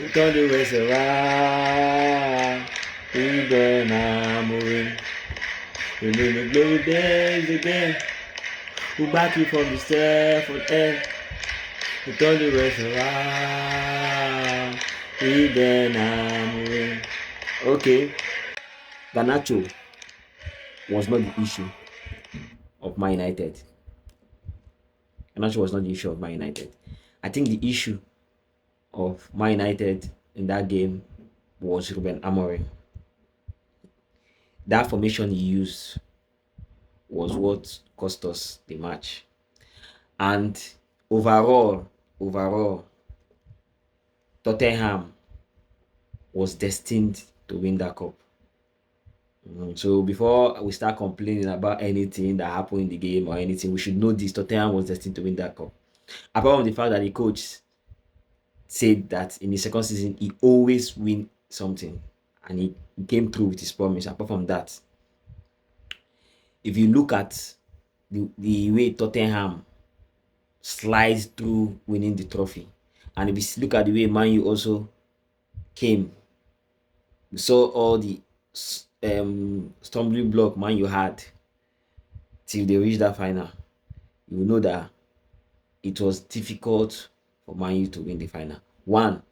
Turn the waves around. Even I'm moving. Remember the glory days again. Who back you from the step for end. Turn the waves around. Even I'm moving. Okay. Garnacho was not the issue of Man United. Garnacho was not the issue of Man United. I think the issue of Man United in that game was Ruben Amorim. That formation he used was what cost us the match. And overall, Tottenham was destined to win that cup. So before we start complaining about anything that happened in the game or anything, we should know this: Tottenham was destined to win that cup. Apart from the fact that the coach said that in the second season he always win something, and he came through with his promise. Apart from that, if you look at the way Tottenham slides through winning the trophy, and if you look at the way Man U also came, we saw all the stumbling block Man U had till they reached that final. You will know that it was difficult for Man U to win the final. One,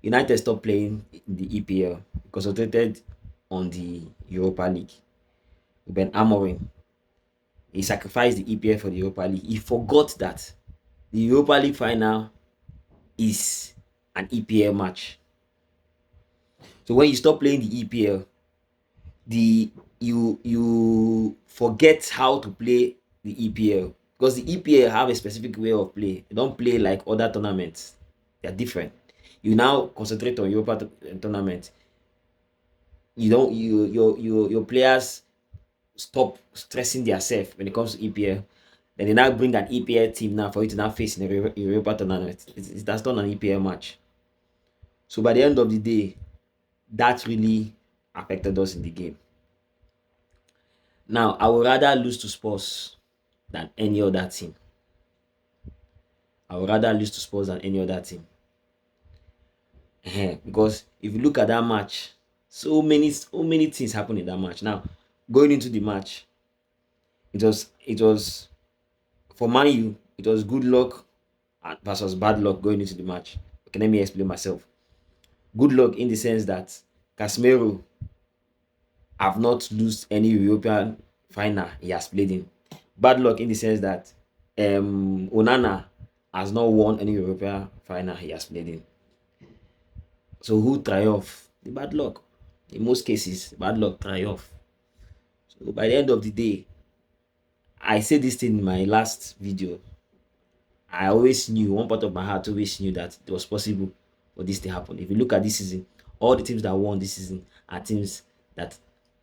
United stopped playing in the EPL, concentrated on the Europa League. Ben Amorim, he sacrificed the EPL for the Europa League. He forgot that the Europa League final is an EPL match. So when you stop playing the EPL, you forget how to play the EPL, because the EPL have a specific way of play. They don't play like other tournaments. They are different. You now concentrate on Europa tournament. You don't your players stop stressing themselves when it comes to EPL. Then they now bring an EPL team now for you to now face in the Europa tournament. That's not an EPL match. So by the end of the day, that really affected us in the game. Now, I would rather lose to Spurs than any other team. I would rather lose to Spurs than any other team. Because if you look at that match, so many things happened in that match. Now, going into the match, it was for Man U, it was good luck versus bad luck going into the match. Okay, let me explain myself. Good luck in the sense that Casemiro have not lost any European final he has played in. Bad luck in the sense that Onana has not won any European final he has played in. So who triumph? The bad luck. In most cases, bad luck triumph. So by the end of the day, I said this thing in my last video. I always knew, one part of my heart always knew that it was possible for this to happen. If you look at this season, all the teams that won this season are teams that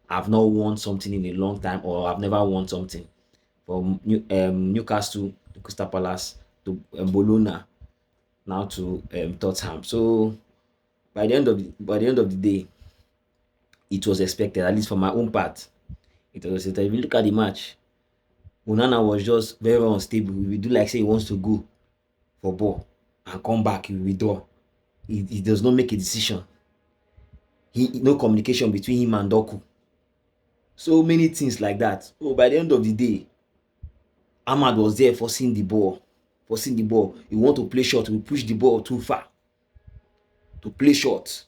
have not won something in a long time or have never won something. From Newcastle to Crystal Palace to Bologna, now to Tottenham. So by the end of the day, it was expected, at least for my own part. It was expected. If you look at the match, Onana was just very unstable. He will do like say he wants to go for ball and come back, he will withdraw. He does not make a decision. No communication between him and Doku. So many things like that. So by the end of the day, Ahmad was there forcing the ball. You want to play short, we push the ball too far to play short.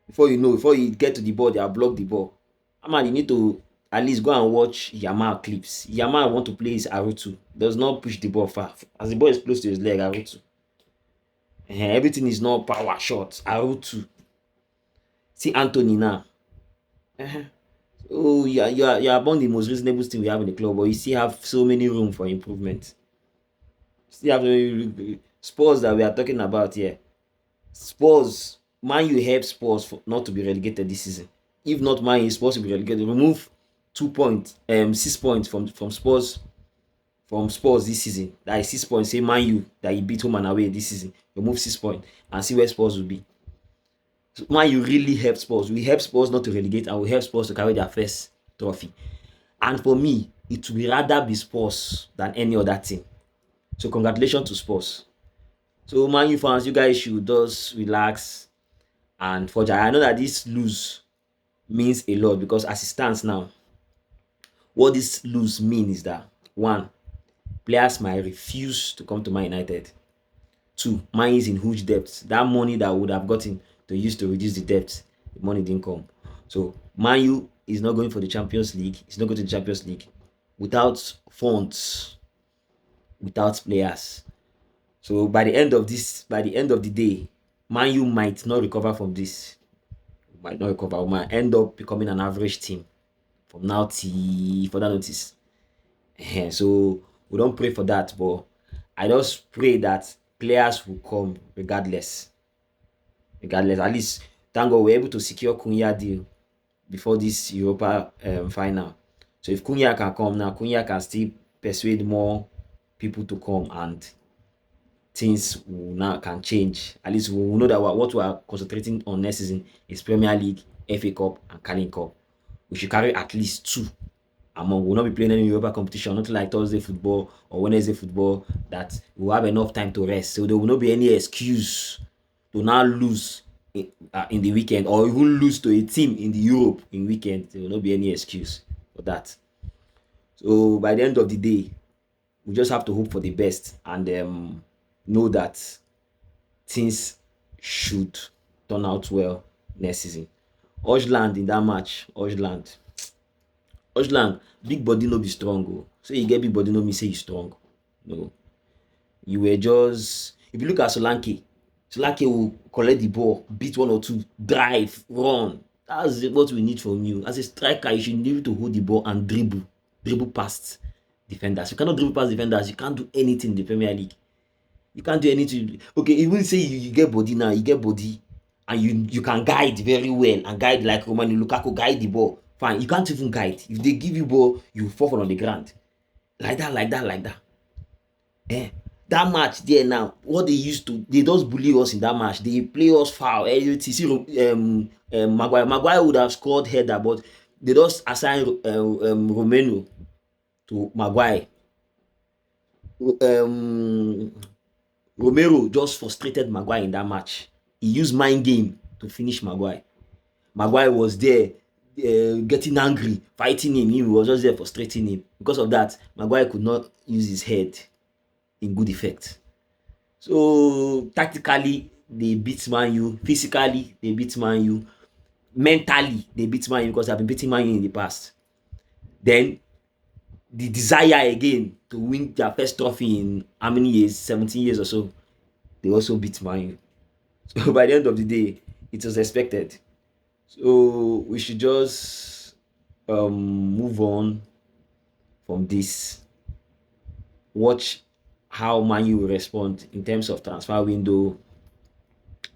Before you get to the ball, they have blocked the ball. Ahmad, you need to at least go and watch Yamal clips. Yamal want to play his R2, does not push the ball far. As the ball is close to his leg, R2. Everything is not power shot, R2. See Anthony now. Oh, you are among the most reasonable team we have in the club, but you still have so many room for improvement. Still have Spurs that we are talking about here. Spurs, Man U help Spurs not to be relegated this season. If not, Man U is supposed to be relegated. Remove 6 points from Spurs this season. That is 6 points. Say Man U that you beat home and away this season. Remove 6 points and see where Spurs will be. So Man U really help Spurs. We help Spurs not to relegate, and we help Spurs to carry their first trophy. And for me, it will rather be Spurs than any other team. So congratulations to Spurs. So Man U fans, you guys should just relax. And for Jai, I know that this lose means a lot because as it stands now, what this lose means is that one, players might refuse to come to Man United. Two, Man is in huge debt. That money that would have gotten to use to reduce the debt, the money didn't come. So Man U is not going for the Champions League. It's not going to the Champions League without funds, without players. So by the end of the day, Man U might not recover from this. Might not recover. We might end up becoming an average team from now till further notice. So we don't pray for that, but I just pray that players will come regardless. Regardless, at least thank God we're able to secure Kunya deal before this Europa final. So if Kunya can come now, Kunya can still persuade more people to come, and things will now can change. At least we will know that what we are concentrating on next season is Premier League, FA Cup, and Carling Cup. We should carry at least two among. We will not be playing any Europa competition, not like Thursday football or Wednesday football, that we will have enough time to rest. So there will not be any excuse to now lose in the weekend, or even lose to a team in the Europe in weekend. There will not be any excuse for that. So by the end of the day, we just have to hope for the best and know that things should turn out well next season. Ojland in that match, Ojland, big body no be strong. Oh. So you get big body no mean say you strong. No. You were just, if you look at Solanke, Solanke will collect the ball, beat one or two, drive, run. That's what we need from you. As a striker, you should be able to hold the ball and dribble past defenders. You cannot dribble past defenders. You can't do anything in the Premier League. You can't do anything. Okay, even say you get body now, you get body, and you can guide very well and guide like Romelu Lukaku guide the ball. Fine, you can't even guide. If they give you ball, you fall on the ground. Like that. Eh, that match there now, what they used to, they just bully us in that match. They play us foul. You see, Maguire would have scored header, but they just assign Romeno to Maguire. Um, Romero just frustrated Maguire in that match. He used mind game to finish Maguire. Maguire was there getting angry, fighting him. He was just there frustrating him. Because of that, Maguire could not use his head in good effect. So tactically, they beat Man U. Physically, they beat Man U. Mentally, they beat Man U because they've been beating Man U in the past. Then the desire again to win their first trophy in how many years? 17 years or so. They also beat Man U. So by the end of the day, it was expected. So we should just move on from this. Watch how Man U will respond in terms of transfer window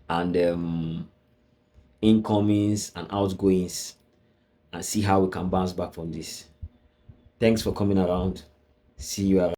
and incomings and outgoings, and see how we can bounce back from this. Thanks for coming around. See you around.